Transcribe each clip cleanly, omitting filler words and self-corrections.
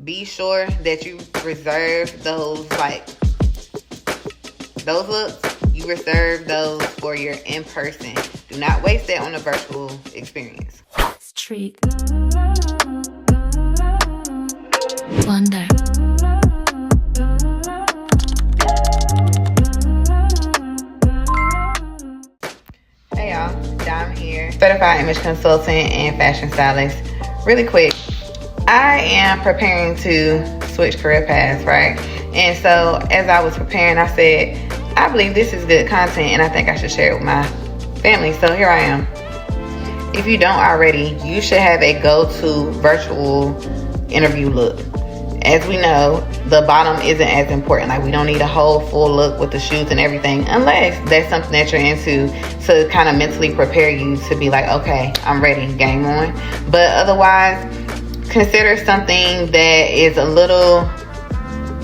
Be sure that you reserve those looks. You reserve those for your in-person. Do not waste that on a virtual experience. Street. Wonder. Hey y'all, Dom here, certified image consultant and fashion stylist. Really quick, I am preparing to switch career paths, right? And so as I was preparing, I said, I believe this is good content and I think I should share it with my family. So here I am. If you don't already, you should have a go-to virtual interview look. As we know, the bottom isn't as important. Like, we don't need a whole full look with the shoes and everything, unless that's something that you're into, to kind of mentally prepare you to be like, okay, I'm ready, game on. But otherwise, consider something that is a little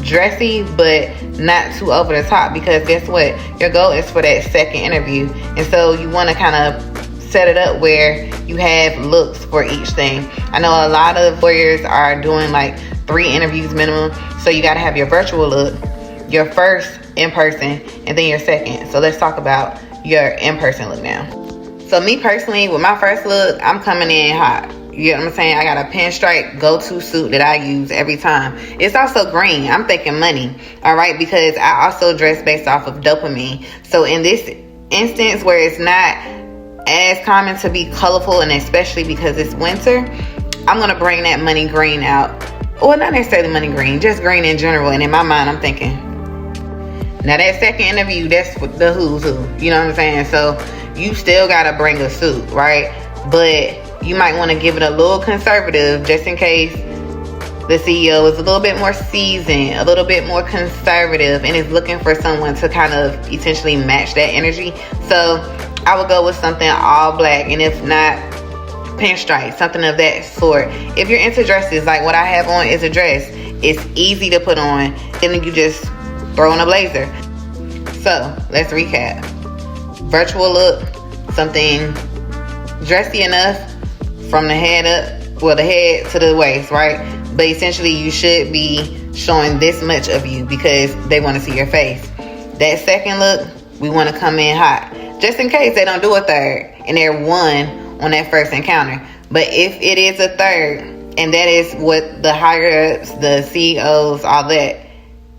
dressy but not too over the top, because guess what, your goal is for that second interview, and so you want to kind of set it up where you have looks for each thing. I know a lot of lawyers are doing like 3 interviews minimum, so you got to have your virtual look, your first in-person, and then your second. So let's talk about your in-person look now. So me personally, with my first look, I'm coming in hot. You know what I'm saying? I got a pinstripe go-to suit that I use every time. It's also green. I'm thinking money, all right? Because I also dress based off of dopamine. So in this instance where it's not as common to be colorful, and especially because it's winter, I'm going to bring that money green out. Well, not necessarily money green, just green in general. And in my mind, I'm thinking, now that second interview, that's the who's who. You know what I'm saying? So you still got to bring a suit, right? But you might want to give it a little conservative, just in case the CEO is a little bit more seasoned, a little bit more conservative, and is looking for someone to kind of essentially match that energy. So I would go with something all black, and if not, pinstripe, something of that sort. If you're into dresses, like what I have on is a dress, it's easy to put on, and then you just throw on a blazer. So let's recap. Virtual look, something dressy enough from the head up, well, the head to the waist, right? But essentially you should be showing this much of you because they want to see your face. That second look, we want to come in hot, just in case they don't do a third and they're one on that first encounter. But if it is a third, and that is what the higher ups, the CEOs, all that,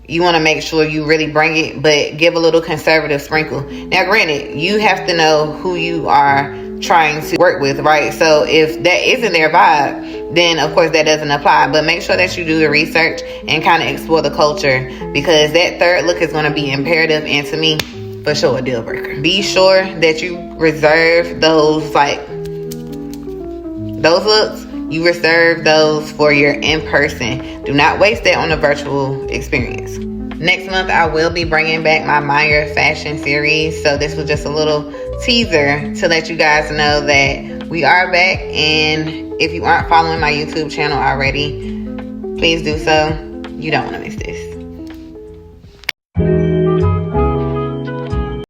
you want to make sure you really bring it, but give a little conservative sprinkle. Now, granted, you have to know who you are trying to work with, right? So if that isn't their vibe, then of course that doesn't apply. But make sure that you do the research and kind of explore the culture, because that third look is going to be imperative, and to me, for sure, a deal breaker. Be sure that you reserve those looks. You reserve those for your in-person. Do not waste that on a virtual experience. Next month, I will be bringing back my Meyer fashion series. So this was just a little teaser to let you guys know that we are back. And if you aren't following my YouTube channel already, please do so. You don't want to miss this.